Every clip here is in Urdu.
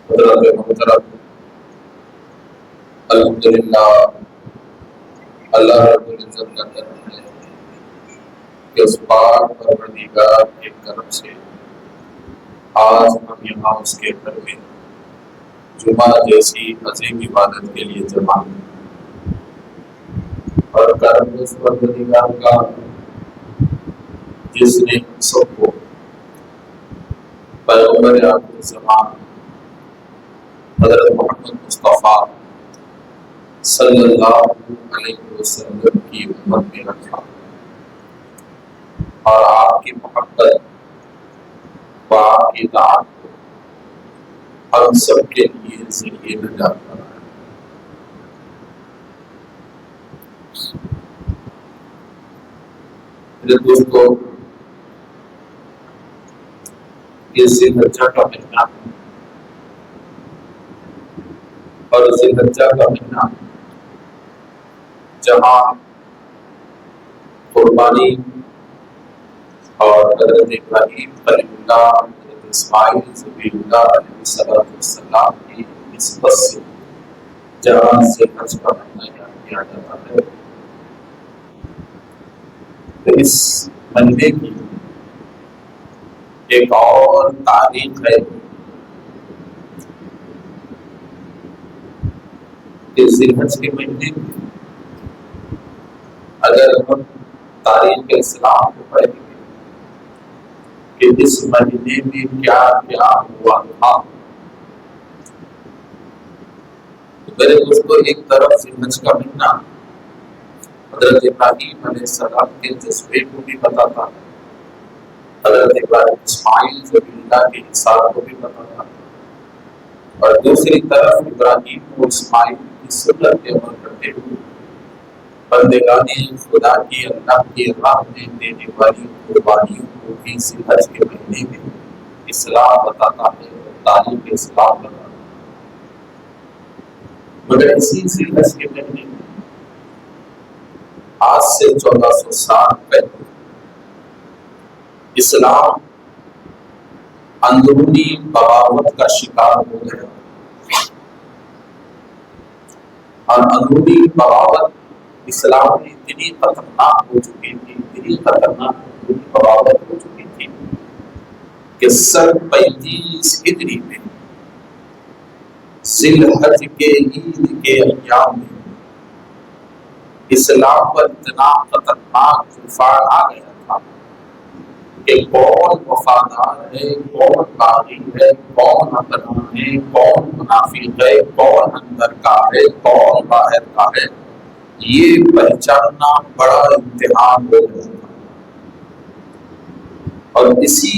حضرت محترم الحمدللہ اللہ رب العزت کا کرم ہے کہ اس پاک پروردگار کے کرم سے آج ہم یہاں اس کے گھر میں جمعہ جیسی عظیم عبادت کے لیے جمع ہیں، اور کرم اس پروردگار کا جس نے ہم سب کو پیغمبر آخر زمان حضرت محمد مصطفیٰ صلی اللہ علیہ وسلم کی امت میں رکھا اور آپ کی محبت و آپ کی اطاعت کو ہم سب کے لیے ذریعے نجات بنایا۔ میرے دوستو، یہ ذی الحجہ کا مہینہ ہے، اور ذی الحجہ کا مہینہ جہاں قربانی اور حضرت ابراہیم خلیل اللہ، حضرت اسماعیل ذبیح اللہ علیہ السلام کی نسبت سے جہاں سے حج کا مہینہ یاد کیا جاتا ہے، تو اس مہینے کی ایک اور تاریخ ہے کہ ذی الحج کے مہینے میں اگر ہم تاریخ اسلام کو پڑھیں گے کہ اس مہینے میں کیا کیا ہوا تھا، تو میرے دوستو ایک طرف ذی الحج کا مہینہ حضرت ابراہیم علیہ السلام کے جذبے کو بھی بتاتا ہے، حضرت ابراہیم اسماعیل ذبیح اللہ کے حساب کو بھی بتاتا ہے، اور دوسری طرف ابراہیم اور اسماعیل کی سنت کے عمل کرتے ہوئے بندگان خدا کی اللہ کی راہ میں دینے والی قربانیوں کو بھی ذی الحج کے مہینے میں اسلام بتاتا ہے، تاریخ اسلام بتاتا ہے۔ مگر اسی ذی الحج کے مہینے میں آج سے 1400 سال پہلے اسلام اندرونی بغاوت کا شکار ہو گیا، اور اندرونی بغاوت اسلام میں اتنی خطرناک ہو چکی تھی، اتنی خطرناک اندرونی بغاوت ہو چکی تھی کہ سن 35 ہجری میں ذی الحج کے عید کے ایام میں اسلام پر اتنا خطرناک طوفان آ گیا تھا کہ کون وفادار ہے، کون باغی ہے، کون اپنا ہے، کون منافق ہے، کون اندر کا ہے، کون باہر کا ہے، یہ پہچاننا بڑا امتحان ہو گیا تھا۔ اور اسی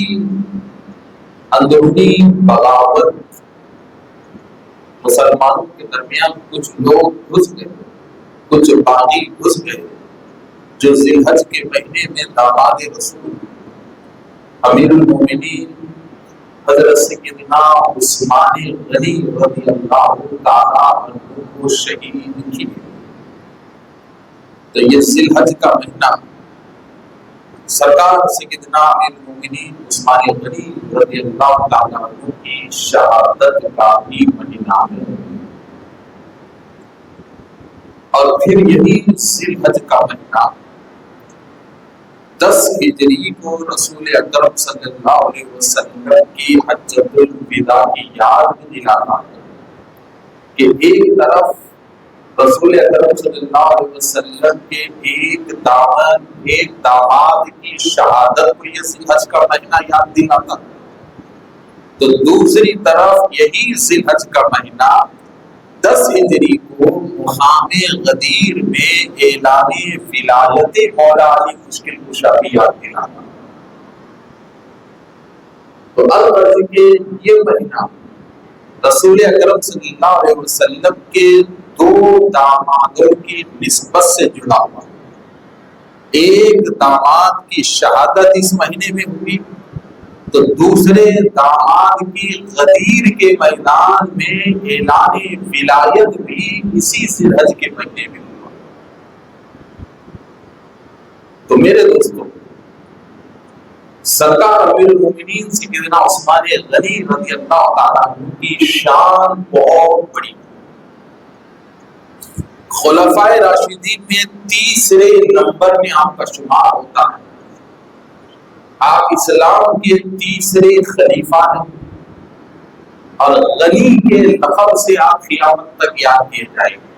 اندرونی بغاوت مسلمانوں کے درمیان کچھ لوگ گھس گئے، کچھ باغی گھس گئے، جو ذی الحج کے مہینے میں داماد رسول امیر المومنین حضرت سیدنا عثمان غنی رضی اللہ تعالیٰ عنہ کو شہید کیے۔ تو یہ ذی الحج کا مہینہ سرکار سیدنا امیر المومنین عثمان غنی رضی اللہ تعالیٰ عنہ کی شہادت کا بھی مہینہ ہے، اور پھر یہی ذی الحج کا مہینہ 10 ہجری کو رسول اکرم صلی اللہ علیہ وسلم کی حجۃ الوداع کی یاد دلاتا ہے کہ ایک طرف رسول اکرم صلی اللہ علیہ وسلم کے ایک دامن، ایک داماد کی شہادت کو یہ ذی الحج کا مہینہ یاد دلاتا ہے، تو دوسری طرف یہی ذی الحج کا مہینہ 10 ہجری کو مقام غدیر میں اعلان ولایت مولا علی مشکل کشا بھی یاد دلاتا۔ تو الغرض کہ یہ مہینہ رسول اکرم صلی اللہ علیہ وسلم کے 2 دامادوں کی نسبت سے جڑا ہوا، ایک داماد کی شہادت اس مہینے میں ہوئی، تو دوسرے داماد کی غدیر کے میدان میں اعلان ولایت بھی اسی ذی الحج کے مہینے میں ہوا۔ تو میرے دوستوں، سرکار امیر المومنین سیدنا عثمان غنی رضی اللہ تعالیٰ عنہ کی شان بہت بڑی. خلفائے راشدین میں تیسرے نمبر میں آپ کا شمار ہوتا ہے. آپ اسلام کے تیسرے خلیفہ ہیں اور غنی کے لقب سے آپ قیامت تک یاد کیے جائیں گے،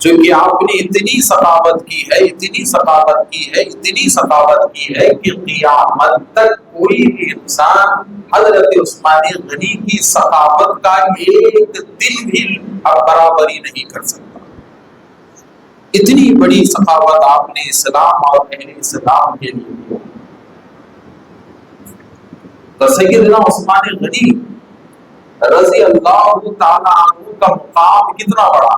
چونکہ آپ نے اتنی ثقافت کی ہے، اتنی ثقافت کی ہے، اتنی ثقافت کی ہے کہ قیامت تک کوئی بھی انسان حضرت عثمان غنی کی ثقافت کا ایک دن بھی برابری نہیں کر سکتا. اتنی بڑی ثقافت آپ نے اسلام اور اہل اسلام کے لیے دی. تو سیدنا عثمان غنی رضی اللہ تعالیٰ عنہ کا مقام کتنا بڑا،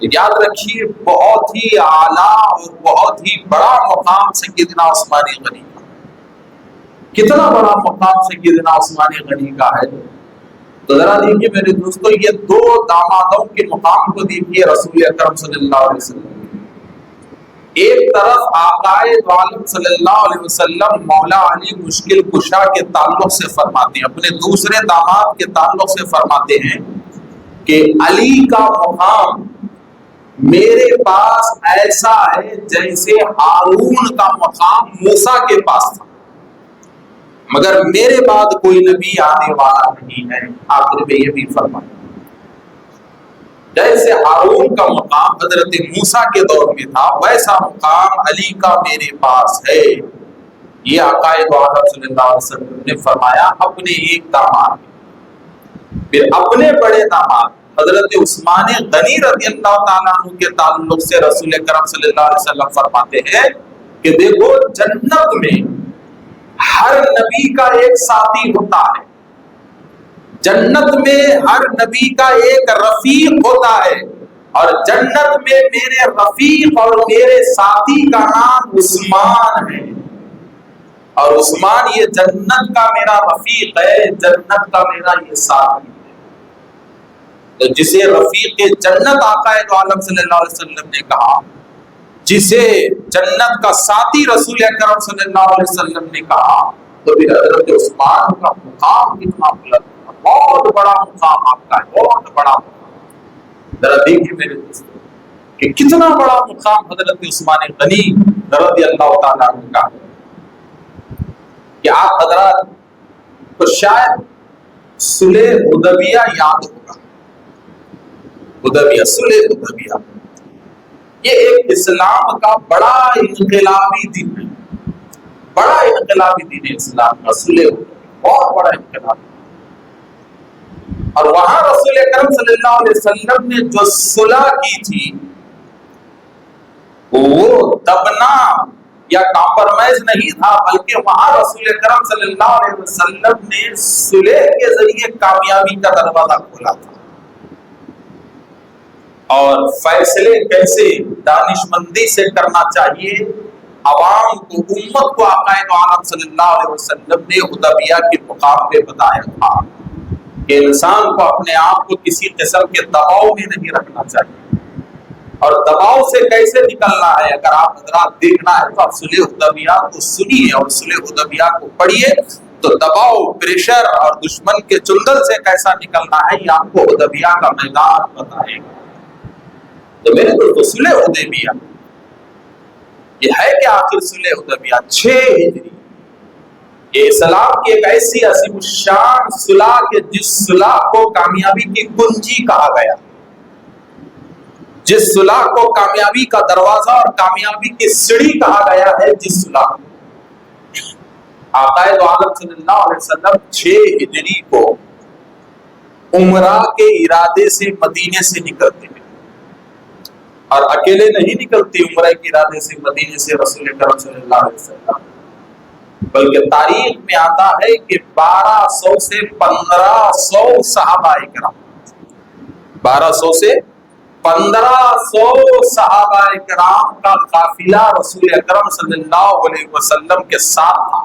یاد رکھیے، بہت ہی اعلیٰ اور بہت ہی بڑا مقام سیدنا عثمان غنی کا. کتنا بڑا مقام سیدنا عثمان غنی کا ہے. تو ذرا دیکھیے میرے دوستو، یہ دو دامادوں کے مقام کو دیکھیے رسول اکرم صلی اللہ علیہ وسلم. ایک طرف آقائے دو عالم صلی اللہ علیہ وسلم مولا علی مشکل کشا کے تعلق سے فرماتے ہیں، اپنے دوسرے داماد کے تعلق سے فرماتے ہیں کہ علی کا مقام میرے پاس ایسا ہے جیسے ہارون کا مقام موسیٰ کے پاس تھا، مگر میرے بعد کوئی نبی آنے والا نہیں ہے. آخر میں یہ بھی فرمایا جیسے ہارون کا مقام حضرت موسیٰ کے دور میں تھا، ویسا مقام علی کا میرے پاس ہے. یہ آقائے دو عالم صلی اللہ علیہ وسلم نے فرمایا اپنے ایک داماد. پھر اپنے بڑے داماد حضرت عثمان غنی رضی اللہ تعالیٰ عنہ کے تعلق سے رسول کرم صلی اللہ علیہ وسلم فرماتے ہیں کہ دیکھو، جنت میں ہر نبی کا ایک ساتھی ہوتا ہے، جنت میں ہر نبی کا ایک رفیق ہوتا ہے، اور جنت میں میرے رفیق اور میرے ساتھی کا نام عثمان ہے. اور عثمان یہ جنت کا میرا رفیق ہے، جنت کا میرا یہ ساتھی ہے. تو جسے رفیق جنت آقائے دو عالم صلی اللہ علیہ وسلم نے کہا، جسے جنت کا ساتھی رسول اکرم صلی اللہ علیہ وسلم نے کہا، تو پھر حضرت عثمان کا مقام کتنا بلند، بہت بڑا مقام آپ کا ہے، بہت بڑا مقام. ذرا دیکھیے میرے دوستو کہ کتنا بڑا مقام حضرت عثمان غنی رضی اللہ تعالیٰ عنہ کا ہے. کہ آپ حضرات کو شاید صلح حدیبیہ یاد ہوگا. حدیبیہ، صلح حدیبیہ، یہ ایک اسلام کا بڑا انقلابی دن ہے، بڑا انقلابی دن ہے اسلام کا. صلح حدیبیہ بہت بڑا انقلاب. اور وہاں رسول اکرم صلی اللہ علیہ وسلم نے جو صلح کی تھی وہ دبنا یا کمپرمائز نہیں تھا، بلکہ وہاں رسول اکرم صلی اللہ علیہ وسلم نے صلح کے ذریعے کامیابی کا دروازہ کھولا تھا. اور فیصلے کیسے دانشمندی سے کرنا چاہیے، عوام کو، امت کو آقائے دو عالم صلی اللہ علیہ وسلم نے حدیبیہ کے مقام پہ بتایا تھا کہ انسان کو اپنے آپ کو کسی قسم کے دباؤ میں نہیں رکھنا چاہیے. اور دباؤ سے کیسے نکلنا ہے، اگر آپ حضرات دیکھنا ہے تو آپ صلح حدیبیہ کو سنیے اور صلح حدیبیہ کو پڑھیے، تو دباؤ، پریشر اور دشمن کے چنگل سے کیسا نکلنا ہے یہ آپ کو حدیبیہ کا میدان بتائے گا. تو میرے دوستو، صلح حدیبیہ یہ ہے کہ آخر صلح حدیبیہ 6 ہجری، یہ اسلام کی ایک ایسی عظیم الشان صلح کہ جس صلح کو کامیابی کی کنجی کہا گیا، جس صلح کو کامیابی کا دروازہ اور کامیابی کی سیڑھی کہا گیا ہے، جس صلح آقائے دو عالم صلی اللہ علیہ وسلم 6 ہجری کو عمرہ کے ارادے سے مدینے سے نکلتے ہیں، اور اکیلے نہیں نکلتے عمرہ کے ارادے سے مدینے سے رسول کرم صلی اللہ علیہ وسلم، بلکہ تاریخ میں آتا ہے کہ 1200 سے 1500 صحابہ کرام، 1200 سے 1500 صحابہ کرام کا قافلہ رسول اکرم صلی اللہ علیہ وسلم کے ساتھ تھا.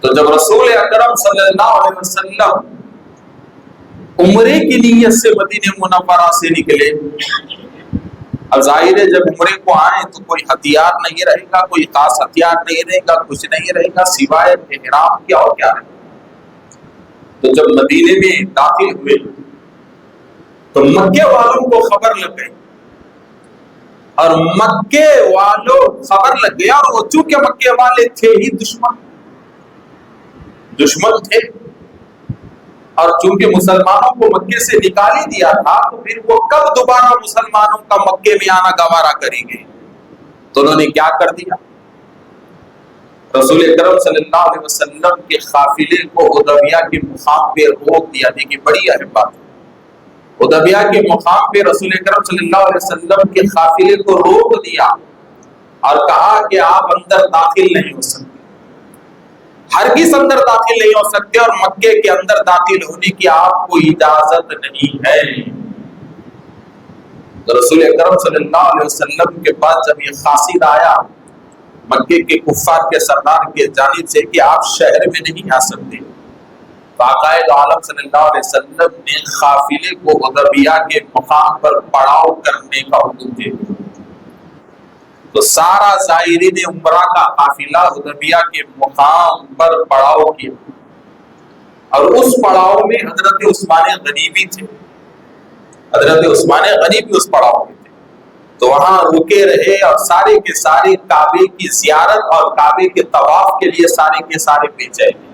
تو جب رسول اکرم صلی اللہ علیہ وسلم عمرے کی نیت سے مدینہ منورہ سے نکلے اب ظاہر ہے جب عمرے کو آئیں تو کوئی ہتھیار نہیں رہے گا، کوئی خاص ہتھیار نہیں رہے گا، کچھ نہیں رہے گا سوائے احرام کیا اور کیا رہے گا۔ تو جب مدینے میں داخل ہوئے تو مکے والوں کو خبر لگ گئی، اور مکے والوں خبر لگ گیا، اور وہ چونکہ مکے والے تھے ہی دشمن تھے، اور چونکہ مسلمانوں کو مکے سے نکال ہی دیا تھا، تو پھر وہ کب دوبارہ مسلمانوں کا مکے میں آنا گوارا کریں گے؟ تو انہوں نے کیا کر دیا، رسول اکرم صلی اللہ علیہ وسلم کے قافلے کو حدیبیہ کے مقام پہ روک دیا۔ دیکھیے بڑی اہم بات، حدیبیہ کے مقام پہ رسول اکرم صلی اللہ علیہ وسلم کے قافلے کو روک دیا اور کہا کہ آپ اندر داخل نہیں ہو سکتے، ہرگز اندر داخل نہیں ہو سکتے، اور مکے کے اندر داخل ہونے کی آپ کو اجازت نہیں ہے۔ تو رسول اکرم صلی اللہ علیہ وسلم کے بعد جب یہ قاصد آیا مکے کے کفار کے سردار کے جانب سے کہ آپ شہر میں نہیں آ سکتے، باقاعد عالم صلی اللہ علیہ وسلم نے قافلے کو حدیبیہ کے مقام پر پڑاؤ کرنے کا حکم دے دیا۔ تو سارا زائرین عمرہ کا قافلہ حدیبیہ کے مقام پر پڑاؤ کیا، اور اس پڑاؤ میں حضرت عثمان غنی بھی تھے، حضرت عثمان غنی بھی اس پڑاؤ میں تھے۔ تو وہاں رکے رہے، اور سارے کے سارے کعبے کی زیارت اور کعبے کے طواف کے لیے سارے کے سارے بے چین ہیں،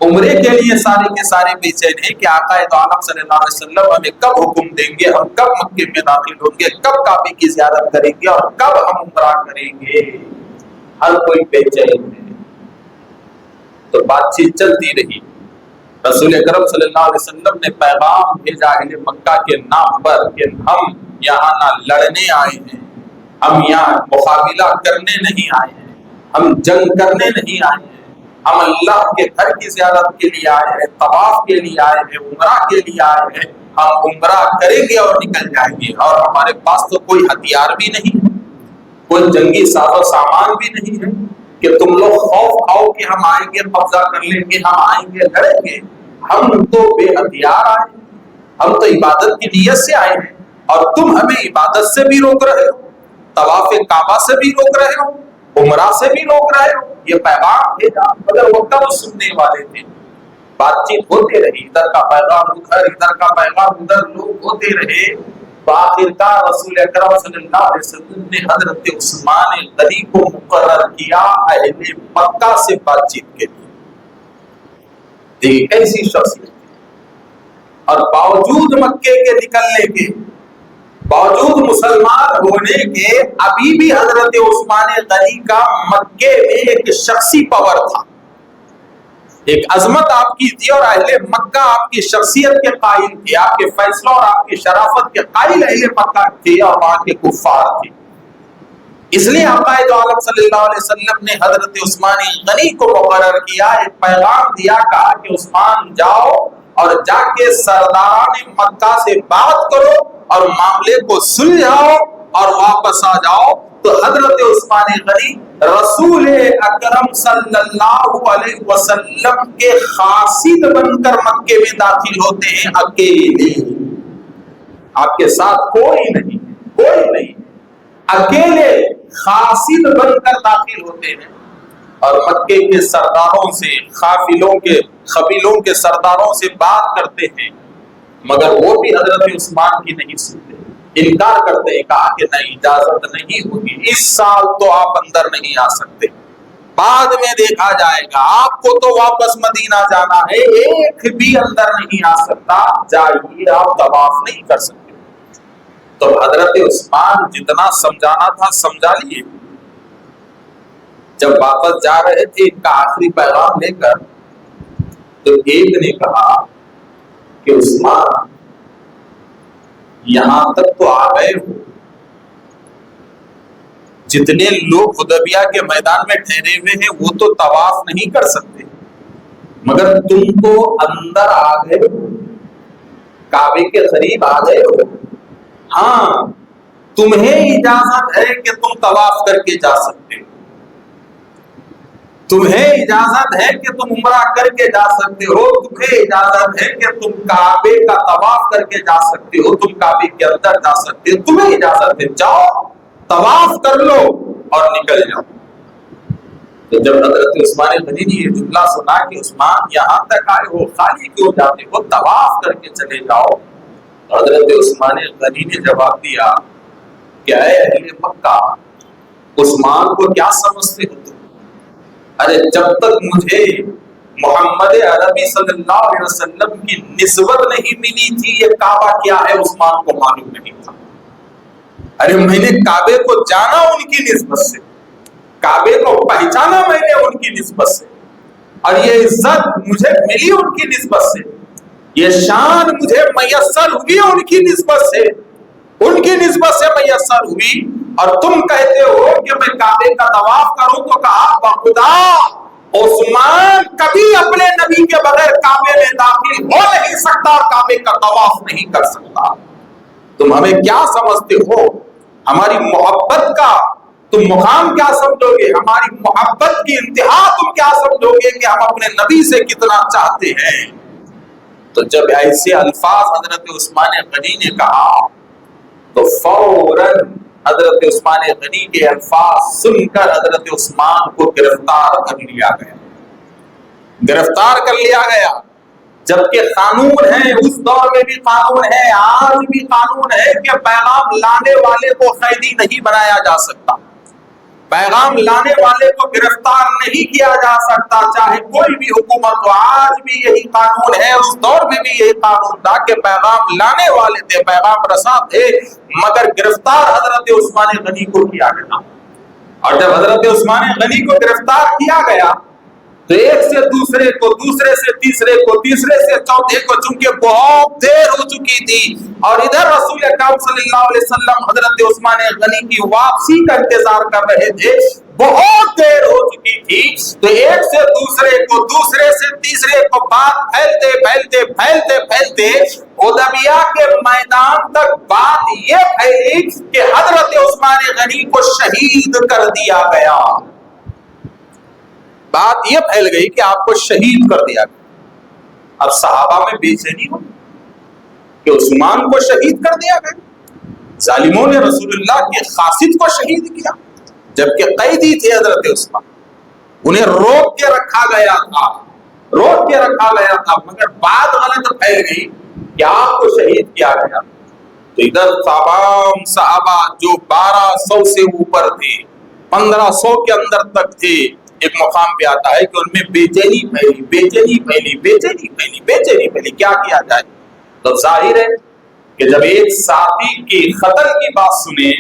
عمرے کے لیے سارے کے سارے بے چین ہیں کہ آقا دو عالم صلی اللہ علیہ وسلم ہمیں کب حکم دیں گے، ہم کب مکے میں داخل ہوں گے، کب کعبے کی زیارت کریں گے، اور کب ہم عمرہ کریں گے، ہر کوئی بے چین ہے۔ تو بات چیت چلتی رہی، رسول اکرم صلی اللہ علیہ وسلم نے پیغام بھیجا اہل مکہ کے نام پر کہ ہم یہاں نہ لڑنے آئے ہیں، ہم یہاں مقابلہ کرنے نہیں آئے ہیں، ہم جنگ کرنے نہیں آئے ہیں، ہم اللہ کے گھر کی زیارت کے لیے آئے ہیں، طواف کے لیے آئے ہیں، عمرہ کے لیے آئے ہیں، ہم عمرہ کریں گے اور نکل جائیں گے، اور ہمارے پاس تو کوئی ہتھیار بھی نہیں ہے، کوئی جنگی ساز و سامان بھی نہیں ہے کہ تم لوگ خوف کھاؤ کہ ہم آئیں گے قبضہ کر لیں گے، ہم آئیں گے لڑیں گے۔ ہم تو بے ہتھیار آئے ہیں، ہم تو عبادت کی نیت سے آئے ہیں، اور تم ہمیں عبادت سے بھی روک رہے ہو، طواف کعبہ سے بھی روک رہے ہو، عمرہ سے بھی روک رہے ہو۔ یہ پیغام بھیجا، مگر وہ کب سننے والے تھے؟ بات چیت ہوتے رہی، ادھر کا پیغام ادھر، ادھر کا پیغام ادھر، لوگ ہوتے رہے۔ آخرکار رسول اکرم صلی اللہ علیہ وسلم نے حضرت عثمان غنی کو مقرر کیا اہل مکہ سے بات چیت کے لیے۔ دیکھیں ایسی شخصیت، اور باوجود مکے کے نکلنے کے، باوجود مسلمان ہونے کے، ابھی بھی حضرت عثمان غنی کا مکے میں ایک شخصی پاور تھا، ایک عظمت آپ کی تھی، اور اہل مکہ آپ کی شخصیت کے قائل تھے، آپ کے فیصلوں اور آپ کی شرافت کے قائل اہل مکہ تھے، اور وہاں کے کفار تھے۔ اس لیے آقا دو عالم صلی اللہ علیہ وسلم نے حضرت عثمان غنی کو مقرر کیا، ایک پیغام دیا، کہا کہ عثمان جاؤ اور جا کے سرداران مکہ سے بات کرو اور معاملے کو سلجھاؤ اور واپس آ جاؤ۔ تو حضرت عثمان غنی رسول اکرم صلی اللہ علیہ وسلم کے قاصد بن کر مکے میں داخل ہوتے ہیں، اکیلے، آپ کے ساتھ کوئی نہیں، کوئی نہیں، اکیلے قاصد بن کر داخل ہوتے ہیں، اور مکے کے سرداروں سے، قبیلوں کے سرداروں سے بات کرتے ہیں، مگر وہ بھی حضرت عثمان کی نہیں سنتے، انکار کرتے ہیں، کہا کہ نہیں، اجازت نہیں ہوگی، اس سال تو آپ اندر نہیں آ سکتے، بعد میں دیکھا جائے گا، آپ کو تو واپس مدینہ جانا ہے، ایک بھی اندر نہیں آ سکتا، جائیے، آپ طواف نہیں کر سکتے۔ تو حضرت عثمان جتنا سمجھانا تھا سمجھا لیے۔ جب واپس جا رہے تھے ان کا آخری پیغام لے کر، تو ایک نے کہا کہ عثمان یہاں تک تو آ گئے ہو، جتنے لوگ حدیبیہ کے میدان میں ٹھہرے ہوئے ہیں وہ تو طواف نہیں کر سکتے، مگر تم تو اندر آ گئے ہو، کعبے کے قریب آ گئے ہو، ہاں تمہیں اجازت ہے کہ تم طواف کر کے جا سکتے ہو، تمہیں اجازت ہے کہ تم عمرہ کر کے جا سکتے ہو، تمہیں اجازت ہے کہ تم کعبے کا طواف کر کے جا سکتے ہو، تم کعبے کے اندر جا سکتے ہو، تمہیں اجازت ہے، جاؤ طواف کر لو اور نکل جاؤ۔ تو جب حضرت عثمان غنی نے یہ جملہ سنا کہ عثمان یہاں تک آئے ہو، خالی کیوں جاتے ہو، طواف کر کے چلے جاؤ، حضرت عثمان غنی نے جواب دیا کہ اے اہل مکہ، عثمان کو کیا سمجھتے ہو تم؟ ارے جب تک مجھے محمد عربی صلی اللہ علیہ وسلم کی نسبت نہیں ملی تھی یہ کعبہ کیا ہے عثمان کو معلوم نہیں تھا۔ ارے میں نے کعبے کو جانا ان کی نسبت سے، کعبے کو پہچانا میں نے ان کی نسبت سے، اور یہ عزت مجھے ملی ان کی نسبت سے، یہ شان مجھے میسر ہوئی ان کی نسبت سے، ان کی نسبت سے میسر ہوئی، اور تم کہتے ہو کہ میں کعبے کا طواف کروں تو کہا بخدا عثمان کبھی اپنے نبی کے بغیر کعبے میں داخل ہو نہیں سکتا اور کعبے کا طواف نہیں کر سکتا۔ تم ہمیں کیا سمجھتے ہو؟ ہماری محبت کا تم مقام کیا سمجھو گے؟ ہماری محبت کی انتہا تم کیا سمجھو گے کہ ہم اپنے نبی سے کتنا چاہتے ہیں؟ تو جب ایسے الفاظ حضرت عثمان غنی نے کہا تو فوراً حضرت عثمان غنی کے الفاظ سن کر حضرت عثمان کو گرفتار کر لیا گیا، گرفتار کر لیا گیا۔ جبکہ قانون ہے، اس دور میں بھی قانون ہے، آج بھی قانون ہے کہ پیغام لانے والے کو قیدی نہیں بنایا جا سکتا، پیغام لانے والے کو گرفتار نہیں کیا جا سکتا، چاہے کوئی بھی حکومت ہو۔ آج بھی یہی قانون ہے، اس دور میں بھی یہی قانون تھا کہ پیغام لانے والے تھے، پیغام رساں تھے، مگر گرفتار حضرت عثمان غنی کو کیا گیا۔ اور جب حضرت عثمان غنی کو گرفتار کیا گیا تو ایک سے دوسرے کو، دوسرے سے تیسرے کو، تیسرے سے چوتھے کو، چونکہ بہت دیر ہو چکی تھی اور ادھر رسول اکرم صلی اللہ علیہ وسلم حضرت عثمان غنی کی واپسی کا انتظار کر رہے تھے، بہت دیر ہو چکی تھی، تو ایک سے دوسرے کو، دوسرے سے تیسرے کو بات پھیلتے پھیلتے پھیلتے پھیلتے حدیبیہ کے میدان تک بات یہ پھیلی کہ حضرت عثمان غنی کو شہید کر دیا گیا۔ بات یہ پھیل گئی کہ آپ کو شہید کر دیا گیا۔ اب صحابہ میں بے چینی ہو کہ عثمان کو شہید کر دیا گیا، ظالموں نے رسول اللہ کے قاصد کو شہید کیا، جبکہ قیدی تھے حضرت عثمان، انہیں روک کے رکھا گیا تھا، روک کے رکھا گیا تھا، مگر بات غلط پھیل گئی کہ آپ کو شہید کیا گیا۔ تو ادھر تمام صحابہ جو 1200 سے اوپر تھے، 1500 کے اندر تک تھے، ایک مقام پہ آتا ہے کہ ان میں بے چینی پھیلی، بے چینی پھیلی، بے چینی پھیلی، بے چینی پھیلی، کیا کیا جائے؟ تو ظاہر ہے کہ جب ایک ساتھی کی قتل کی بات سنے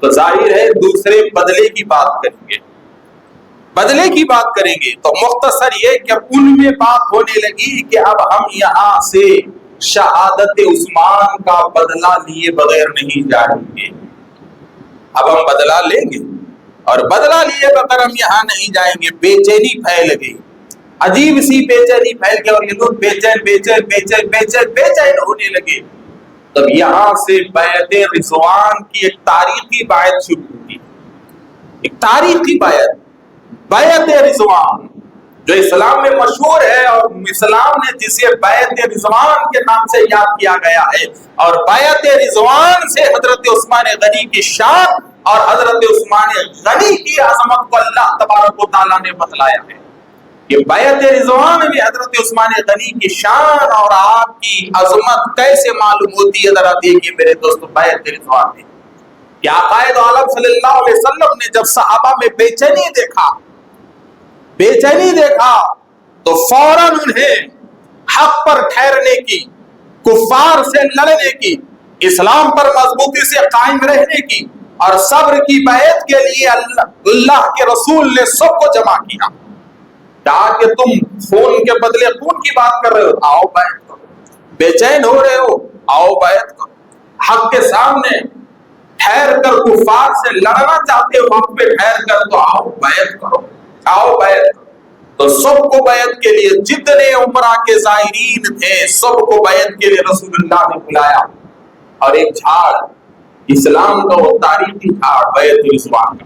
تو ظاہر ہے دوسرے بدلے کی بات کریں گے، بدلے کی بات کریں گے۔ تو مختصر یہ کہ ان میں بات ہونے لگی کہ اب ہم یہاں سے شہادت عثمان کا بدلہ لیے بغیر نہیں جائیں گے، اب ہم بدلہ لیں گے اور بدلہ لیے بغیر ہم یہاں نہیں جائیں گے۔ بے چینی پھیل گئی، عجیب سی بے چینی پھیل گئی، اور یہ لوگ بے چین بے چین بے چین بے چین بے چین ہونے لگے۔ تب یہاں سے بیعت رضوان کی ایک تاریخی بیعت شروع ہوئی، ایک تاریخی بیعت، بیعت رضوان جو اسلام میں مشہور ہے، اور اسلام نے جسے بیعت رضوان کے نام سے یاد کیا گیا ہے، اور بیعت رضوان سے حضرت عثمان غنی کی شان اور حضرت عثمان غنی کی عظمت کو اللہ تبارک و تعالیٰ نے بتلایا ہے۔ یہ بیعت رضوان میں حضرت عثمان غنی کی شان اور آپ کی عظمت کیسے معلوم ہوتی ہے؟ ذرا دیکھیے میرے دوستو، بیعت رضوان میں کیا قائد عالم صلی اللہ علیہ وسلم نے جب صحابہ میں بے چینی دیکھا، بے چینی دیکھا، تو فوراً انہیں حق پر ٹھہرنے کی، کفار سے لڑنے کی، اسلام پر مضبوطی سے قائم رہنے کی اور صبر کی بیعت کے لیے اللہ کے رسول نے سب کو جمع کیا۔ کہا کہ تم خون کے بدلے خون کی بات کر رہے ہو، آؤ بیعت کرو، بے چین ہو رہے ہو، آؤ بیعت کرو، حق کے سامنے ٹھہر کر کفار سے لڑنا چاہتے ہو، حق پہ ٹھہر کر، تو آؤ بیعت کرو، آؤ بیعت کرو۔ تو سب کو بیعت کے لیے، جتنے عمرہ کے زائرین تھے سب کو بیعت کے لیے رسول اللہ نے بلایا، اور ایک جھاڑ، اسلام کا وہ تاریخی جھاڑ بیعت رضوان کا،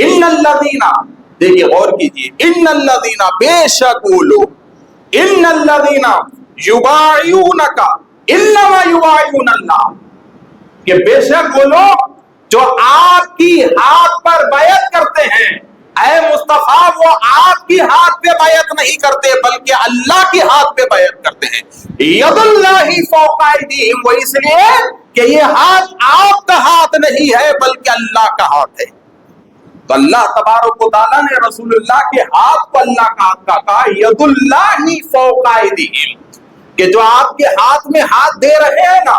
ان الذین، دیکھیے غور کیجیے، ان الذین، بے شک وہ لوگ، ان الذین یبایعونک انما یبایعون اللہ، کہ بے شک وہ لوگ جو آپ کی ہاتھ پر بیعت کرتے ہیں، اے مصطفیٰ وہ آپ کی ہاتھ پہ بیعت نہیں کرتے بلکہ اللہ کی ہاتھ پہ بیعت کرتے ہیں۔ ید اللہ فوق ایدیہم، وہ اس لیے کہ یہ ہاتھ آپ کا ہاتھ نہیں ہے بلکہ اللہ کا ہاتھ ہے۔ تو اللہ تبارک و تعالیٰ نے رسول اللہ کے ہاتھ کو اللہ کا ہاتھ کا کہا، ید اللہ فوق ایدیہم، کہ جو آپ کے ہاتھ میں ہاتھ دے رہے ہیں نا،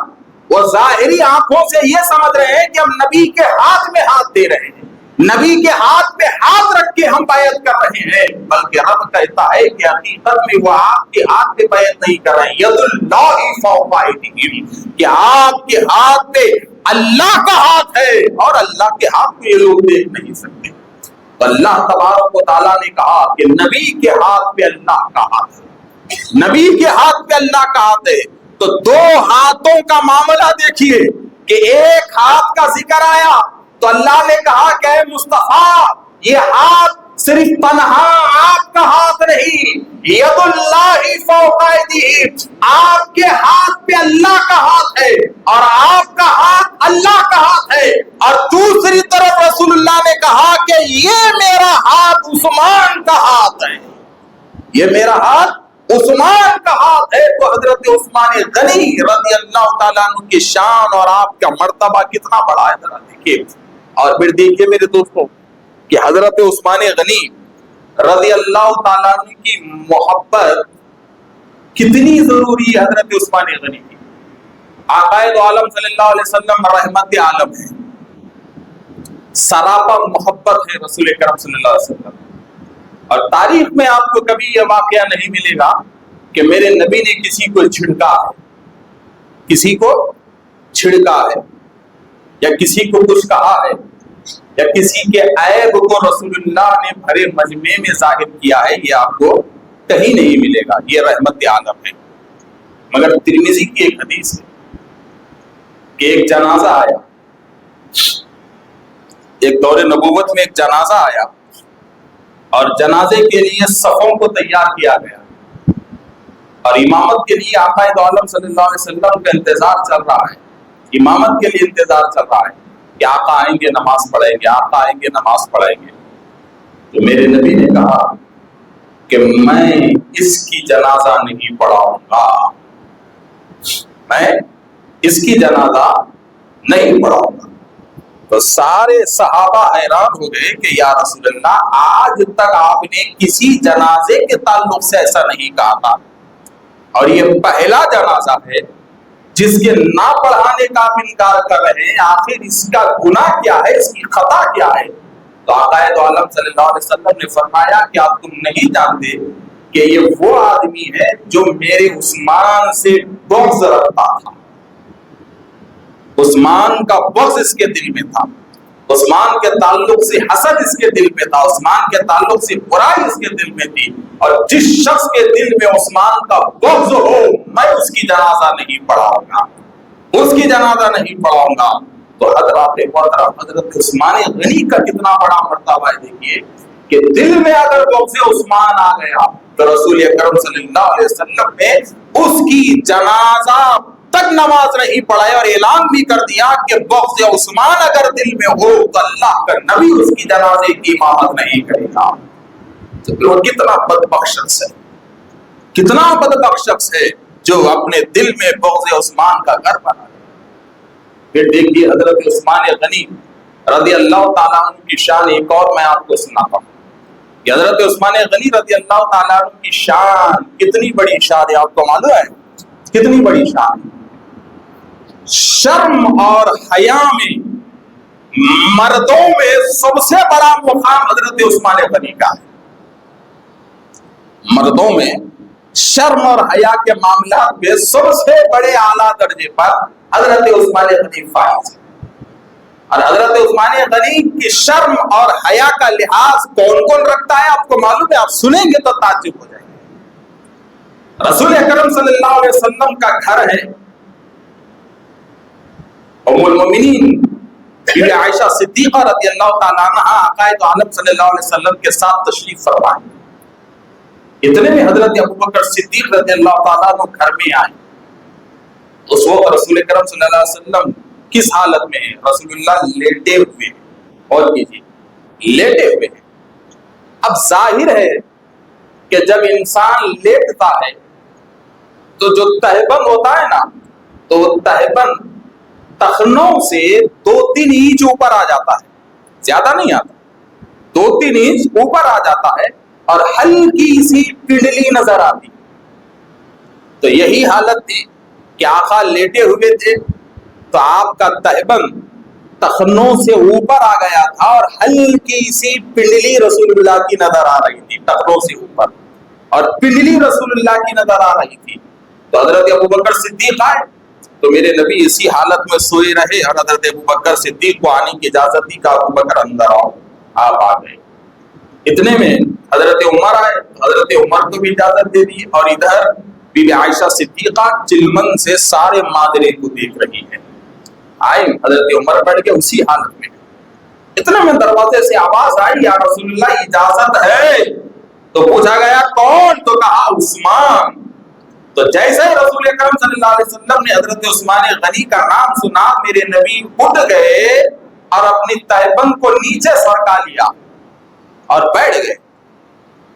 وہ ظاہری آنکھوں سے یہ سمجھ رہے ہیں کہ ہم نبی کے ہاتھ میں ہاتھ دے رہے ہیں، نبی کے ہاتھ پہ ہاتھ رکھ کے ہم بیعت کر رہے ہیں، بلکہ رب کہتا ہے کہ حقیقت میں وہ آپ کے ہاتھ پہ بیعت نہیں کر رہے ہیں، ید اللہ فوق ایدیہم، کہ آپ کے ہاتھ پہ اللہ کا ہاتھ ہے اور اللہ کے ہاتھ کو یہ لوگ دیکھ نہیں سکتے۔ تو اللہ تبارک و تعالیٰ نے کہا کہ نبی کے ہاتھ پہ اللہ کا ہاتھ ہے، نبی کے ہاتھ پہ اللہ کا ہاتھ ہے۔ تو دو ہاتھوں کا معاملہ دیکھیے کہ ایک ہاتھ کا ذکر آیا تو اللہ نے کہا کہ اے مصطفیٰ یہ ہاتھ صرف تنہا آپ کا ہاتھ نہیں، ید اللہ فوق ایدیہم، آپ کے ہاتھ پہ اللہ کا ہاتھ ہے اور آپ کا ہاتھ اللہ کا ہاتھ ہے۔ اور دوسری طرف رسول اللہ نے کہا کہ یہ میرا ہاتھ عثمان کا ہاتھ ہے، یہ میرا ہاتھ عثمان کا ہاتھ ہے۔ تو حضرت عثمان غنی رضی اللہ تعالیٰ عنہ کی شان اور آپ کا مرتبہ کتنا بڑا ہے، ذرا دیکھیے۔ اور پھر دیکھیے میرے دوستوں کہ حضرت عثمان غنی رضی اللہ تعالیٰ عنہ کی محبت کتنی ضروری ہے حضرت عثمان غنی کی۔ آقا دو عالم صلی اللہ علیہ وسلم رحمت عالم ہے، سراپا محبت ہے رسول کرم صلی اللہ علیہ وسلم، اور تاریخ میں آپ کو کبھی یہ واقعہ نہیں ملے گا کہ میرے نبی نے کسی کو چھڑکا ہے، کسی کو چھڑکا ہے یا کسی کو کچھ کہا ہے یا کسی کے عیب کو رسول اللہ نے بھرے مجمع میں ظاہر کیا ہے، یہ آپ کو کہیں نہیں ملے گا، یہ رحمت عالم ہے۔ مگر ترمذی کی ایک حدیث ہے کہ ایک جنازہ آیا، ایک دور نبوت میں ایک جنازہ آیا اور جنازے کے لیے صفوں کو تیار کیا گیا اور امامت کے لیے آقا دو عالم صلی اللہ علیہ وسلم کا انتظار چل رہا ہے، امامت کے لیے انتظار چل رہا ہے کہ آقا آئیں گے نماز پڑھیں گے، آقا آئیں گے نماز پڑھیں گے۔ تو میرے نبی نے کہا کہ میں اس کی جنازہ نہیں پڑھاؤں گا، میں اس کی جنازہ نہیں پڑھاؤں گا۔ تو سارے صحابہ حیران ہو گئے کہ یا رسول اللہ آج تک آپ نے کسی جنازے کے تعلق سے ایسا نہیں کہا تھا، اور یہ پہلا جنازہ ہے جس کے نہ پڑھانے کا آپ انکار کر رہے ہیں، آخر اس کا گناہ کیا ہے، اس کی خطا کیا ہے؟ تو آقا دو عالم صلی اللہ علیہ وسلم نے فرمایا کہ آپ تم نہیں جانتے کہ یہ وہ آدمی ہے جو میرے عثمان سے بغض رکھتا تھا، عثمان کا بغض اس کے دل میں تھا، عثمان کے تعلق سے حسد اس کے دل میں تھا، عثمان کے تعلق سے برائی اس کے دل میں تھی، اور جس شخص کے دل میں عثمان کا بغض ہو میں اس کی جنازہ نہیں پڑھاؤں گا، اس کی جنازہ نہیں پڑھاؤں گا۔ تو حضرت عثمان غنی کا کتنا بڑا مرتبہ ہے، دیکھیے کہ دل میں اگر بغض عثمان آ گیا تو رسول اکرم صلی اللہ علیہ وسلم نے اس کی جنازہ تک نماز نہیں پڑھائی اور اعلان بھی کر دیا کہ بغض عثمان اگر دل میں ہو تو اللہ کا نبی اس کی جنازے کی امامت نہیں کرے گا۔ تو وہ کتنا بدبخت شخص ہے، کتنا بدبخت شخص ہے جو اپنے دل میں بغض عثمان کا گھر بنا۔ پھر دیکھیے حضرت عثمان غنی رضی اللہ تعالیٰ عنہ کی شان ایک اور میں آپ کو سناتا ہوں کہ حضرت عثمان غنی رضی اللہ تعالیٰ عنہ کی شان کتنی بڑی شان ہے، آپ کو معلوم ہے کتنی بڑی شان ہے؟ شرم اور حیا میں مردوں میں سب سے بڑا مقام حضرت عثمان غنی کا ہے، مردوں میں شرم اور حیا کے معاملات میں سب سے بڑے اعلیٰ درجے پر حضرت عثمان غنی فائز ہے۔ اور حضرت عثمان غنی کی شرم اور حیا کا لحاظ کون کون رکھتا ہے آپ کو معلوم ہے؟ آپ سنیں گے تو تعجب ہو جائیں گے۔ رسول اکرم صلی اللہ علیہ وسلم کا گھر ہے ام المومنین بی بی عائشہ صدیقہ رضی اللہ تعالیٰ عنہ عقائد عالم صلی اللہ علیہ وسلم کے ساتھ تشریف فرمائے. اتنے میں حضرت ابوبکر صدیق رضی اللہ تعالیٰ عنہ گھر میں آئے. اس وقت رسول کرم صلی اللہ علیہ وسلم کس حالت میں ہیں؟ رسول اللہ لیٹے ہوئے ہیں. اور کیجیے لیٹے ہوئے ہیں. اب ظاہر ہے کہ جب انسان لیٹتا ہے تو جو تہبند ہوتا ہے نا، تو تہبند تخنوں سے 2-3 انچ اوپر آ جاتا ہے، زیادہ نہیں آتا، 2-3 انچ اوپر آ جاتا ہے اور ہلکی سی پنڈلی نظر آتی. تو یہی حالت تھی کہ آقا لیٹے ہوئے تھے تو آپ کا تہبند تخنوں سے اوپر آ گیا تھا اور ہلکی سی پنڈلی رسول اللہ کی نظر آ رہی تھی، تخنوں سے اوپر، اور پنڈلی رسول اللہ کی نظر آ رہی تھی. تو حضرت ابوبکر صدیق آئے تو میرے نبی اسی حالت میں سوئے رہے اور حضرت ابوبکر صدیق کو آنے کی اجازت دی کہ ابوبکر اندر آؤ. آپ آ گئے. اتنے میں حضرت عمر آئے، حضرت عمر کو بھی اجازت دے دی، اور ادھر بی بی عائشہ صدیقہ چلمن سے سارے ماجرے کو دیکھ رہی ہے. آئے حضرت عمر بیٹھ کے اسی حالت میں. اتنے میں دروازے سے آواز آئی یا رسول اللہ اجازت ہے؟ تو پوچھا گیا کون؟ تو کہا عثمان. تو جیسے رسول کرم صلی اللہ علیہ وسلم نے حضرت عثمان غنی کا نام سنا، میرے نبی اٹھ گئے اور اپنی تہبند کو نیچے سرکا لیا اور بیٹھ گئے.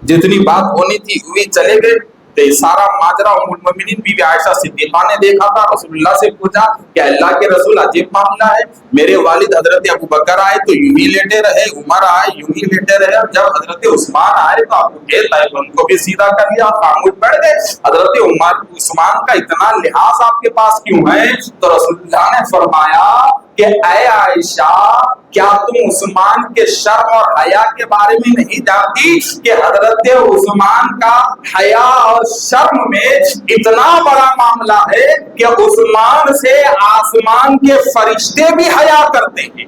جتنی بات ہونی تھی ہوئی، چلے گئے. تو یہ سارا ماجرا ام المؤمنین بی بی عائشہ صدیقہ نے دیکھا تھا. رسول اللہ سے پوچھا کہ اللہ کے رسول عجیب معاملہ ہے، میرے والد حضرت ابوبکر آئے تو یوں ہی لیٹے رہے، عمر آئے یوں ہی لیٹے رہے، اور جب حضرت عثمان آئے تو آپ کے تہبند کو بھی سیدھا کر لیا، خاموش بیٹھ گئے. حضرت عثمان کا اتنا لحاظ آپ کے پاس کیوں ہے؟ تو رسول اللہ نے فرمایا کہ اے عائشہ، کیا تم عثمان کے شرم اور حیا کے بارے میں نہیں جانتی کہ حضرت عثمان کا حیا اور شرم میں اتنا بڑا معاملہ ہے کہ عثمان سے آسمان کے فرشتے بھی حیا کرتے ہیں،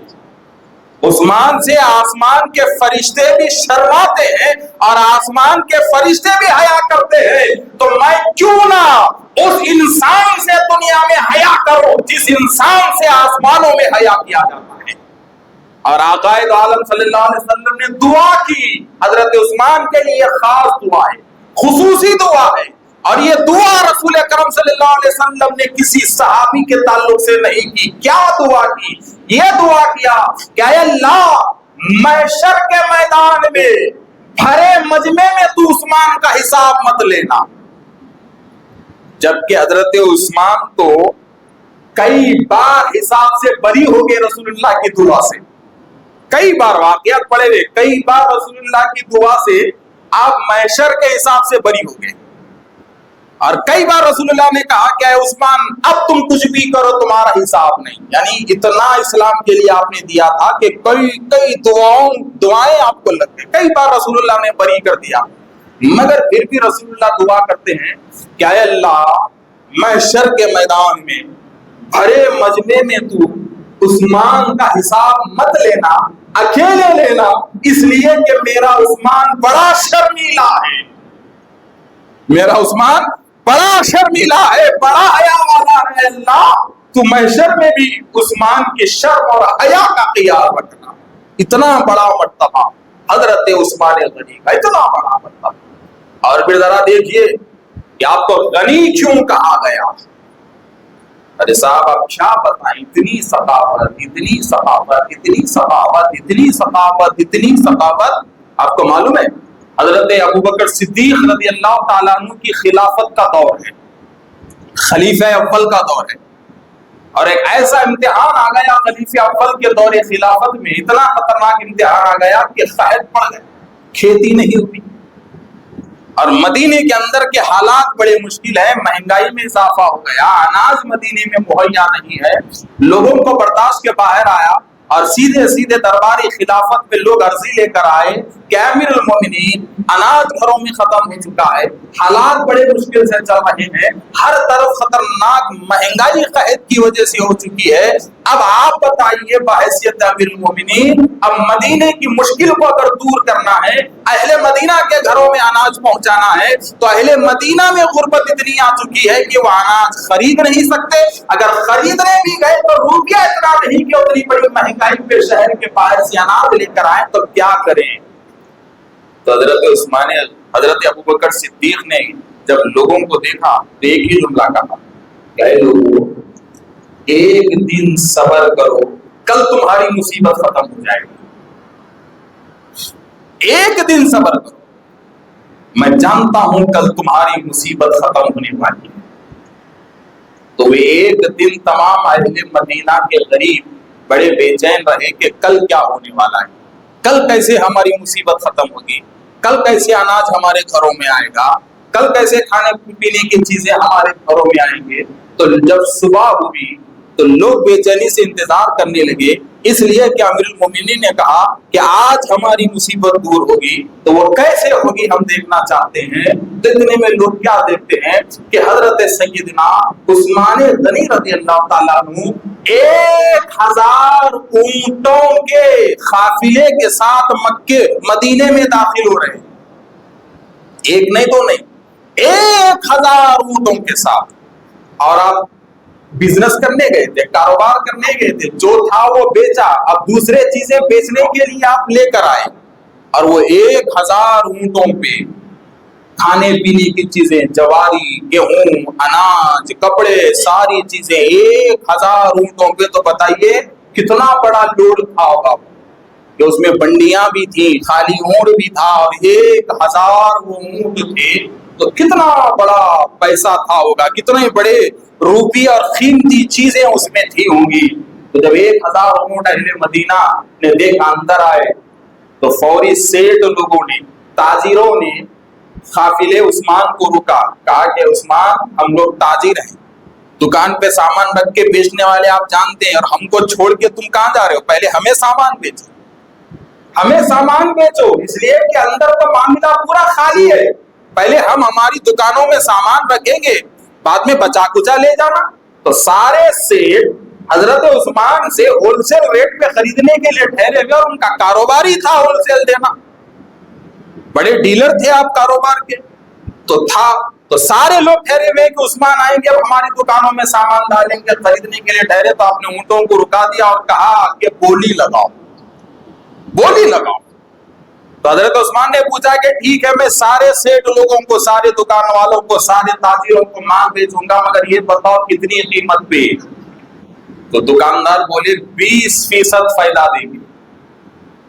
عثمان سے آسمان کے فرشتے بھی شرماتے ہیں اور آسمان کے فرشتے بھی حیا کرتے ہیں. تو میں کیوں نہ اس انسان سے دنیا میں حیا کروں جس انسان سے آسمانوں میں حیا کیا جاتا ہے. اور عقائد عالم صلی اللہ علیہ وسلم نے دعا کی، حضرت عثمان کے لیے خاص دعا ہے، خصوصی دعا ہے. اور یہ دعا رسول کرم صلی اللہ علیہ وسلم نے کسی صحابی کے تعلق سے نہیں کی. کیا دعا کی؟ یہ دعا کیا کہ اے اللہ، محشر کے میدان میں بھرے مجمع میں تو عثمان کا حساب مت لینا. جبکہ حضرت عثمان تو کئی بار حساب سے بری ہو گئے رسول اللہ کی دعا سے. کئی بار واقعات پڑے ہوئے، کئی بار رسول اللہ کی دعا سے آپ محشر کے حساب سے بری ہو گئے. اور کئی بار رسول اللہ نے کہا کہ اے عثمان، اب تم کچھ بھی کرو تمہارا حساب نہیں. یعنی اتنا اسلام کے لیے آپ نے دیا تھا کہ کئی دعائیں آپ کو لگ گئی. کئی بار رسول اللہ نے بری کر دیا، مگر پھر بھی رسول اللہ دعا کرتے ہیں کہ اے اللہ، محشر کے میدان میں بھرے مجمع میں تو عثمان کا حساب مت لینا، اکیلے لینا، اس لیے کہ میرا عثمان بڑا شرمیلا ہے، میرا عثمان بڑا شرمیلا ہے، بڑا حیا والا ہے. اللہ تو محشر میں بھی عثمان کے شرم اور حیا کا خیال رکھنا. اتنا بڑا مرتبہ حضرت عثمان غنی کا، اتنا بڑا مرتبہ. اور پھر ذرا دیکھیے کہ آپ کو غنی کیوں کہا گیا. ارے صاحب آپ کیا بتائیں، اتنی ثقافت، اتنی ثقافت، اتنی ثقافت، اتنی ثقافت، اتنی ثقافت. آپ کو معلوم ہے حضرت ابوبکر صدیق رضی اللہ تعالیٰ عنہ کی خلافت کا دور ہے، خلیفہ اول کا دور ہے، اور ایک ایسا امتحان آ گیا خلیفہ اول کے دور خلافت میں، اتنا خطرناک امتحان آ گیا کہ قحط پڑ گئے، کھیتی نہیں ہوتی، اور مدینے کے اندر کے حالات بڑے مشکل ہیں. مہنگائی میں اضافہ ہو گیا، اناج مدینے میں مہیا نہیں ہے، لوگوں کو برداشت کے باہر آیا اور سیدھے سیدھے درباری خلافت میں لوگ عرضی لے کر آئے کہ امیر المومنین، اناج گھروں میں ختم ہو چکا ہے، حالات بڑے مشکل سے چل رہے ہیں، ہر طرف خطرناک مہنگائی قحط کی وجہ سے ہو چکی ہے. اب آپ بتائیے بحیثیت امیر المومنین، اب مدینے کی مشکل کو اگر دور کرنا ہے، اہل مدینہ کے گھروں میں اناج پہنچانا ہے، تو اہل مدینہ میں غربت اتنی آ چکی ہے کہ وہ اناج خرید نہیں سکتے. اگر خریدنے بھی گئے تو روپیہ اتنا نہیں کہ اتنی بڑی مہنگائی ٹائم پہ شہر کے باہر سے اناج لے کر آئے تو کیا کریں؟ تو حضرت ابوبکر صدیق نے جب لوگوں کو دیکھا تو ایک ہی جملہ کہا کہ اے لوگوں، ایک دن صبر کرو، کل تمہاری مصیبت ختم ہو جائے گی۔ ایک دن صبر کرو، میں جانتا ہوں کل تمہاری مصیبت ختم ہونے والی ہے۔ تو وہ ایک دن تمام اہل مدینہ کے غریب بڑے بے چین رہے کہ کل کیا ہونے والا ہے، کل کیسے ہماری مصیبت ختم ہوگی، کل کیسے اناج ہمارے گھروں میں آئے گا، کل کیسے کھانے پینے کی چیزیں ہمارے گھروں میں آئیں گے۔ تو جب صبح ہوئی تو لوگ بے چینی سے انتظار کرنے لگے، اس لیے کہ امیر المومنین نے کہا کہ آج ہماری مصیبت دور ہوگی، تو وہ کیسے ہوگی ہم دیکھنا چاہتے ہیں۔ تو اتنے میں لوگ کیا دیکھتے ہیں کہ حضرت سیدنا عثمان غنی رضی اللہ تعالیٰ عنہ 1000 اونٹوں کے قافلے کے ساتھ مکے مدینے میں داخل ہو رہے ہیں، ایک نہیں تو نہیں، 1000 اونٹوں کے ساتھ۔ اور آپ بزنس کرنے گئے تھے، کاروبار کرنے گئے تھے، جو تھا وہ بیچا، اب دوسرے چیزیں بیچنے کے لیے آپ لے کر آئے، اور وہ 1000 اونٹوں پہ کھانے پینے کی چیزیں، جواری، گیہوں، اناج، کپڑے، ساری چیزیں 1000 اونٹوں پہ۔ تو بتائیے کتنا بڑا لوڈ تھا ہوگا، کہ اس میں بنڈیاں بھی تھی، خالی اونٹ بھی تھا، اور 1000 وہ اونٹ تھے، تو کتنا بڑا پیسہ تھا ہوگا، کتنے بڑے روپی اور قیمتی چیزیں اس میں تھی ہوں گی۔ تو جب 1000 اونٹ اہل مدینہ نے دیکھا اندر آئے تو فوری سیٹ لوگوں نے، تاجروں نے قافلے عثمان کو رکا، کہا کہ عثمان ہم لوگ تاجر ہیں، دکان پہ سامان رکھ کے بیچنے والے آپ جانتے ہیں، اور ہم کو چھوڑ کے تم کہاں جا رہے ہو؟ پہلے ہمیں سامان بیچو، ہمیں سامان بیچو، اس لیے کہ اندر تو معاملہ پورا خالی ہے، پہلے ہم ہماری دکانوں میں سامان رکھیں گے، بعد میں بچا کچا لے جانا۔ تو سارے سیٹ حضرت عثمان سے ہول سیل ریٹ پہ خریدنے کے لیے ٹھہرے ہوئے، اور ان کا کاروبار ہی تھا ہول سیل دینا، بڑے ڈیلر تھے آپ کاروبار کے، تو سارے لوگ ٹھہرے ہوئے کہ عثمان آئیں گے، اب ہماری دکانوں میں سامان ڈالیں گے، خریدنے کے لیے ٹھہرے۔ تو آپ نے اونٹوں کو رکا دیا اور کہا کہ بولی لگاؤ، بولی لگاؤ۔ تو حضرت عثمان نے پوچھا کہ ٹھیک ہے، میں سارے سیٹ لوگوں کو، سارے دکان والوں کو، سارے تاجروں کو مال بیچوں گا، مگر یہ بتاؤ کتنی قیمت پہ؟ تو دکاندار بولے 20% فائدہ دیں گے۔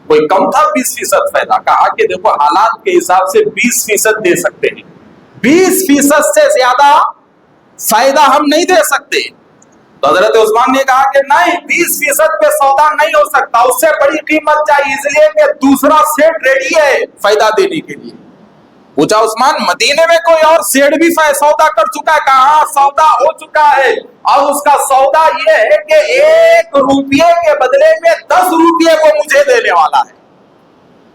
کوئی کم تھا 20% فائدہ؟ کہا کہ دیکھو حالات کے حساب سے 20% دے سکتے ہیں، 20% سے زیادہ فائدہ ہم نہیں دے سکتے۔ تو حضرت عثمان نے کہا کہ نہیں، 20% پہ سودا نہیں ہو سکتا، اس سے بڑی قیمت چاہیے، اس لیے کہ دوسرا سیٹ ریڈی ہے فائدہ دینے کے لیے۔ پوچھا عثمان مدینے میں کوئی اور سیٹ بھی سودا کر چکا ہے؟ کہا ہاں سودا ہو چکا ہے، اور اس کا سودا یہ ہے کہ 1 روپیے کے بدلے میں 10 روپیے کو مجھے دینے والا ہے،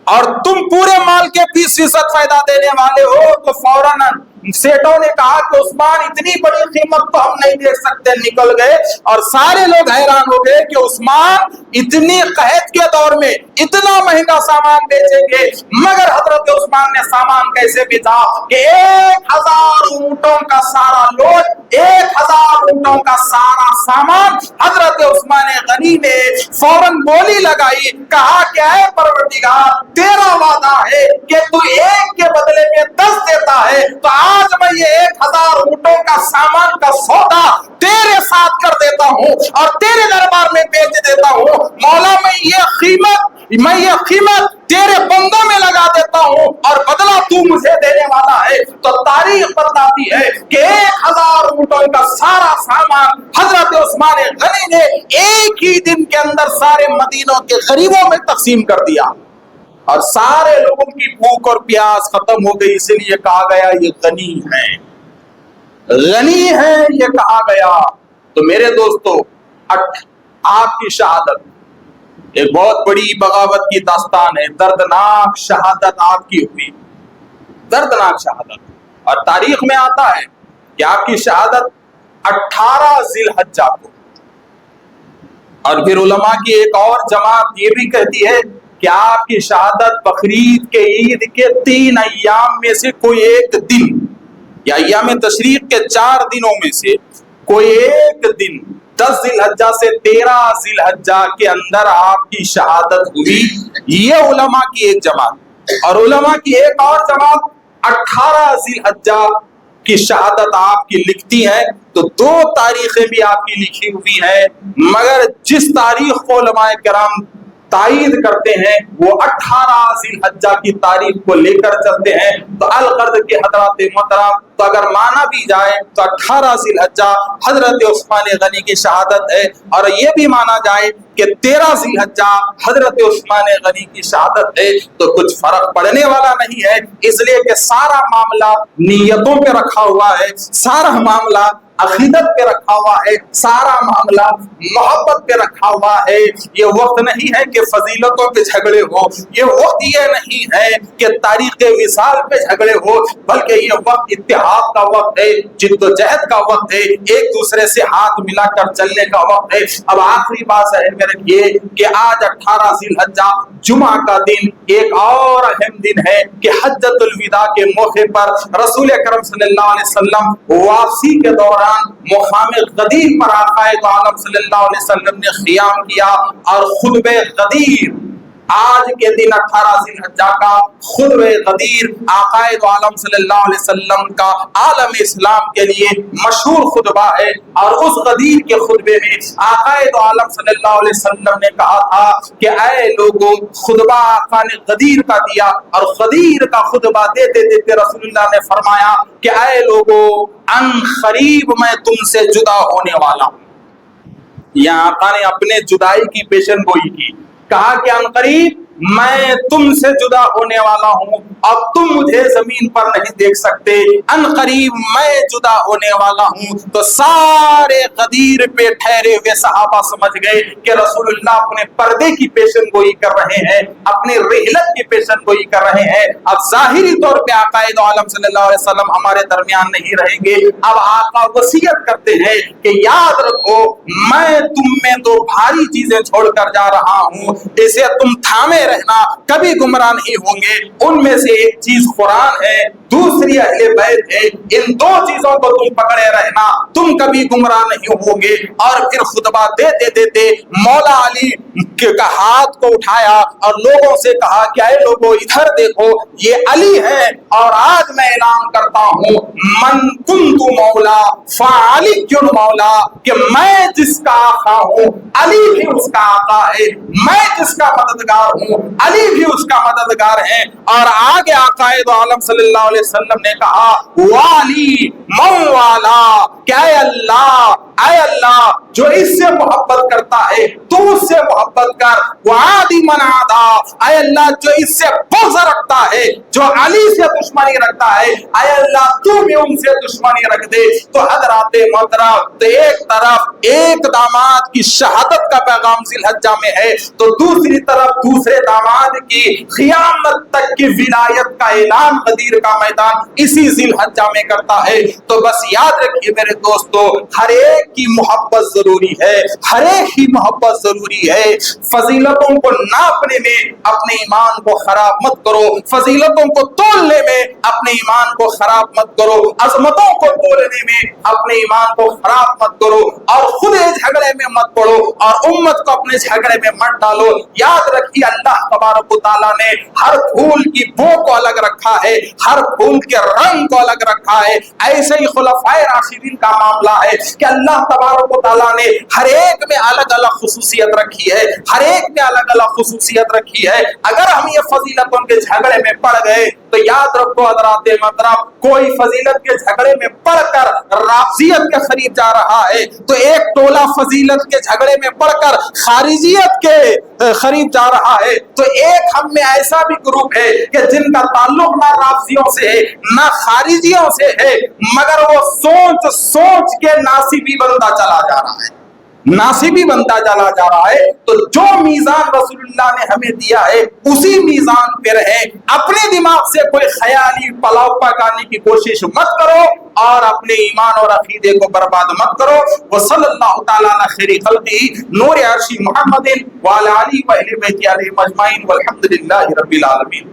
اور تم پورے مال کے 20% فائدہ دینے والے ہو۔ تو فوراً سیٹوں نے کہا کہ عثمان اتنی بڑی قیمت تو ہم نہیں دے سکتے، نکل گئے، اور سارے لوگ حیران ہو گئے کہ عثمان اتنی قحط کے دور میں اتنا مہنگا سامان بیچیں گے۔ مگر حضرت عثمان نے سامان کیسے بیچا کہ 1000 اونٹوں کا سارا لوڈ، 1000 اونٹوں کا سارا سامان حضرت عثمان غنی نے فوراً بولی لگائی، کہا کہ اے پروردگار تیرا وعدہ ہے کہ تو 1 کے بدلے میں 10 دیتا ہے، تو آج میں یہ 1000 اونٹوں کا سامان کا سودا تیرے ساتھ کر دیتا ہوں اور تیرے دربار میں بیچ دیتا ہوں۔ مولا میں یہ قیمت تیرے بندوں میں لگا دیتا ہوں، اور بدلہ تو مجھے دینے والا ہے۔ تو تاریخ بتاتی ہے کہ 1000 اونٹوں کا سارا سامان حضرت عثمان غنی نے ایک ہی دن کے اندر سارے مدینوں کے غریبوں میں تقسیم کر دیا، اور سارے لوگوں کی بھوک اور پیاس ختم ہو گئی۔ اسی لیے کہا گیا یہ غنی ہے، غنی ہے یہ کہا گیا۔ تو میرے دوستو، آپ کی شہادت ایک بہت بڑی بغاوت کی داستان ہے، دردناک شہادت آپ کی ہوئی، دردناک شہادت، اور تاریخ میں آتا ہے کہ آپ کی شہادت 18 ذی الحجہ کو، اور پھر علماء کی ایک اور جماعت یہ بھی کہتی ہے کہ آپ کی شہادت بقرعید کے عید کے 3 ایام میں سے کوئی ایک دن، یا ایام تشریق کے 4 دنوں میں سے کوئی ایک دن 10 ذی الحجہ سے 13 ذی الحجہ کے اندر آپ کی شہادت ہوئی. یہ علماء کی ایک جماعت. اور علماء کی ایک اور جماعت 18 ذی الحجہ کی شہادت آپ کی لکھتی ہے. تو 2 تاریخیں بھی آپ کی لکھی ہوئی ہیں، مگر جس تاریخ کو علماء کرام تائید کرتے ہیں وہ 18 ذی الحجہ کی تاریخ کو لے کر چلتے ہیں. تو الغرض کے حضرات محترم، تو اگر مانا بھی جائے تو 18 ذی الحجہ حضرت عثمان غنی کی شہادت ہے، اور یہ بھی مانا جائے کہ 13 ذی الحجہ حضرت عثمان غنی کی شہادت ہے، تو کچھ فرق پڑنے والا نہیں ہے. اس لیے کہ سارا معاملہ نیتوں پہ رکھا ہوا ہے، سارا معاملہ عقیدت پہ رکھا ہوا ہے، سارا معاملہ محبت پہ رکھا ہوا ہے. یہ وقت نہیں ہے کہ فضیلتوں پہ جھگڑے ہو، یہ وقت یہ نہیں ہے کہ تاریخ وصال پہ جھگڑے ہو، بلکہ یہ وقت اتحاد کا وقت ہے، جد و جہد کا وقت ہے، ایک دوسرے سے ہاتھ ملا کر چلنے کا وقت ہے. اب آخری بات ذہن میں رکھیے کہ آج 18 ذی الحجہ جمعہ کا دن ایک اور اہم دن ہے کہ حجۃ الوداع کے موقع پر رسول اکرم صلی اللہ علیہ وسلم واپسی کے دوران مقام غدیر پر آقا عالم صلی اللہ علیہ وسلم نے قیام کیا اور خطبہ غدیر، آج کے دن 18 ذی الحجہ کا خطبہ غدیر آقا عالم صلی اللہ علیہ وسلم کا عالم اسلام کے لیے مشہور خطبہ ہے. اور اس غدیر کے خطبے میں آقا عالم صلی اللہ علیہ وسلم نے کہا تھا کہ اے لوگوں، خطبہ آقا نے غدیر کا دیا، اور غدیر کا خطبہ دیتے دیتے رسول اللہ نے فرمایا کہ اے لوگوں، ان قریب میں تم سے جدا ہونے والا ہوں. یہاں آقا نے اپنے جدائی کی پیشن گوئی کی، کہا کہ ان قریب میں تم سے جدا ہونے والا ہوں، اب تم مجھے زمین پر نہیں دیکھ سکتے، ان قریب میں جدا ہونے والا ہوں. تو سارے غدیر پہ ٹھہرے ہوئے صحابہ سمجھ گئے کہ رسول اللہ اپنے پردے کی پیشن گوئی کر رہے ہیں، اپنی رحلت کی پیشن گوئی کر رہے ہیں. اب ظاہری طور پہ آقا عالم صلی اللہ علیہ وسلم ہمارے درمیان نہیں رہیں گے. اب آقا وصیت کرتے ہیں کہ یاد رکھو، میں تم میں 2 بھاری چیزیں چھوڑ کر جا رہا ہوں، اسے تم تھامے رہنا، کبھی گمراہ نہیں ہوں گے. ان میں سے ایک چیز قرآن ہے، دوسری اہل بیت ہے. ان 2 چیزوں کو تم پکڑے رہنا، تم کبھی گمراہ نہیں ہوں گے. اور پھر خطبہ دیتے دیتے مولا علی کا ہاتھ کو اٹھایا اور لوگوں سے کہا کہ اے لوگوں، ادھر دیکھو، یہ علی ہے، اور آج میں اعلان کرتا ہوں من کنت مولا فعلی مولا، کہ میں جس کا آقا ہوں علی بھی اس کا آقا ہے، میں جس کا مددگار ہوں علی بھی اس کا مددگار ہے. اور آگے آقا عالم صلی اللہ علیہ وسلم نے کہا والی من والا، کہ اے اللہ جو اس سے محبت کرتا ہے تو اس سے محبت کر، وعادی من عادا، اے اللہ جو اس سے بغض رکھتا ہے، جو علی سے دشمنی رکھتا ہے، اے اللہ تو بھی ان سے دشمنی رکھ دے. تو حضرات محترم، تو ایک طرف ایک داماد کی شہادت کا پیغام ذی الحجہ میں ہے، تو دوسری طرف دوسرے داماد کی قیامت تک کی ولایت کا اعلان غدیر کا میدان اسی ذی الحجہ میں کرتا ہے. تو بس یاد رکھیے میرے دوستو، ہر ایک کی محبت ضروری ہے، ہر ایک کی محبت ضروری ہے. فضیلتوں کو ناپنے میں اپنے ایمان کو خراب مت کرو، فضیلتوں کو تولنے میں اپنے ایمان کو خراب مت کرو، عظمتوں کو تولنے میں اپنے ایمان کو خراب مت کرو، اور خود جھگڑے میں مت پڑو، اور امت کو اپنے جھگڑے میں مت ڈالو. یاد رکھیے اللہ تبارک و تعالیٰ نے ہر پھول کی بو کو الگ رکھا ہے، ہر پھول کے رنگ کو الگ رکھا ہے. ایسے ہی خلفائے راشدین کا معاملہ ہے کہ اللہ تبارک و تعالیٰ نے ہر ایک میں الگ الگ خصوصیت رکھی ہے، ہر ایک میں الگ الگ خصوصیت رکھی ہے. اگر ہم یہ فضیلتوں کے جھگڑے میں پڑ گئے تو یاد رکھو حضرات محترم، کوئی فضیلت کے جھگڑے میں پڑ کر رافضیت کے قریب جا رہا ہے تو ایک ٹولہ فضیلت کے جھگڑے میں پڑ کر خارجیت کے قریب جا رہا ہے. تو ایک ہم میں ایسا بھی گروپ ہے کہ جن کا تعلق نہ رافضیوں سے ہے نہ خارجیوں سے ہے، مگر وہ سوچ سوچ کے ناصبی بنتا چلا جا رہا ہے، ناصبی بنتا چلا جا رہا ہے. تو جو میزان رسول اللہ نے ہمیں دیا ہے اسی میزان پہ رہیں. اپنے دماغ سے کوئی خیالی پلاؤ پکانے کی کوشش مت کرو، اور اپنے ایمان اور عقیدے کو برباد مت کرو. وصلی اللہ تعالی علی خیر خلقہ نور عرش محمد وعلی آلہ و اہل بیتہ علیہم اجمعین والحمد للہ رب العالمین.